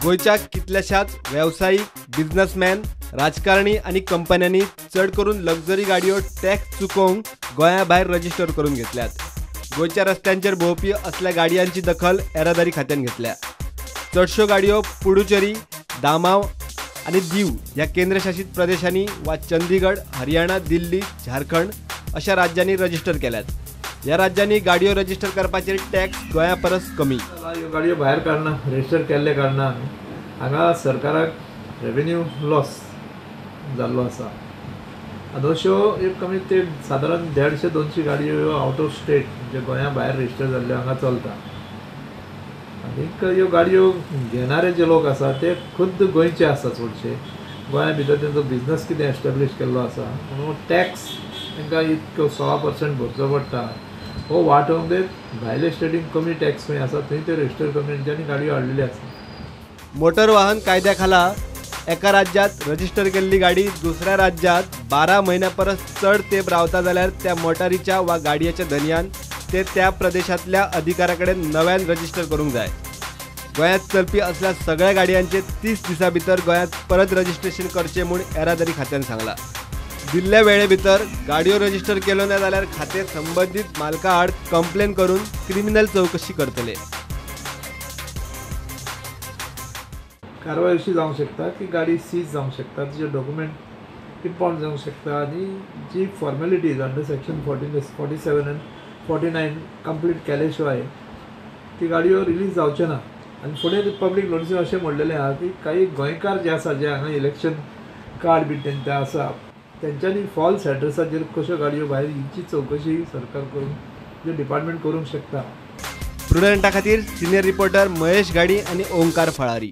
गोयच्या कितल्याशाच व्यावसायिक बिझनेसमॅन राजकारणी आणि कंपन्यांनी चढ करून लक्झरी गाडयो टॅक्स चुकोवंक गोंया भायर रजिस्टर करून घेतल्यात। गोयच्या रस्त्यांचेर भोंवपी असल्या गाडयांची दखल येरादारी खात्यान घेतल्या। चडश्यो गाडयो पुडुचेरी, दामाव आणि दीव ह्या केंद्रशासित प्रदेशांनी वा चंदीगड, हरियाणा, दिल्ली, झारखंड अशा राज्यांनी रजिस्टर केल्यात। ह्या राज्यांनी गाडयो रजिस्टर करपाचेर टॅक्स गोंया परस कमी। ह्यो गाडयो भायर काडना रजिस्टर केल्ले कारणान हांगा सरकाराक रेवेन्यू लॉस जाल्लो आसा। अश्यो एक कमी ते सादारण 150-200 गाडयो आउट ऑफ स्टेट म्हणजे गोंया भायर रजिस्टर जाल्ल्यो हांगा चलता। आनीक ह्यो गाडयो घेणारे जे लोक आसा ते खुद्द गोंयचे आसा चडशे। गोंया भितर तेंचो बिझनस कितें एस्टॅब्लिश केल्लो आसा म्हणून टॅक्स तांकां इतको 16% भरचो पडटा। हो वांटोवंक ते भायले स्टेटीन कमी टॅक्स खंय आसा थंय ते रजिस्टर करून तेंच्यांनी गाडयो हाडलेल्यो आसा। मोटर वाहन कायद्या खाला एका राज्यात रजिस्टर केल्ली गाडी दुसऱ्या राज्यात 12 महिन्या परस चढ तेंप रावता जाल्यार त्या मोटारीच्या वा गाडयेच्या धन्यान ते त्या प्रदेशातल्या अधिकाऱ्याकडे नव्यान रजिस्टर करूंक जाय। गोंयांत चलपी असल्या सगळ्या गाडयांचे 30 दिसां भितर गोंयांत परत रजिस्ट्रेशन करचे म्हूण येरादारी खात्यान सांगला। दिल्ल्या वेळे भितर गाडयो रजिस्टर केल्यो ना जाल्यार खातें संबंधित मालका आड कंप्लेन करून क्रिमिनल चौकशी करतले। कारवाई अशी जावंक शकता की गाडी सीज जावंक शकता, तिचे डॉक्युमेंट इम्पाउंड जावंक शकता आनी जी फॉर्मेलिटीज अंडर सेक्शन 47 आनी 49 कंप्लीट केले शिवाय ती गाडयो रिलीज जावच्यो ना। आनी फुडें पब्लीक नोटिसीन अशें म्हणलेलें आहा की काही गोंयकार जे आसा जे हांगा इलेक्शन कार्ड बी तेंचे आसा तेंच्यांनी फॉल्स एड्रेसाचेर कश्यो गाडयो भायर हिची चौकशी सरकार करून जे डिपार्टमेंट करूंक शकता। प्रुडंटा खातीर सिनियर रिपोर्टर महेश गाडी आणि ओंकार फळारी।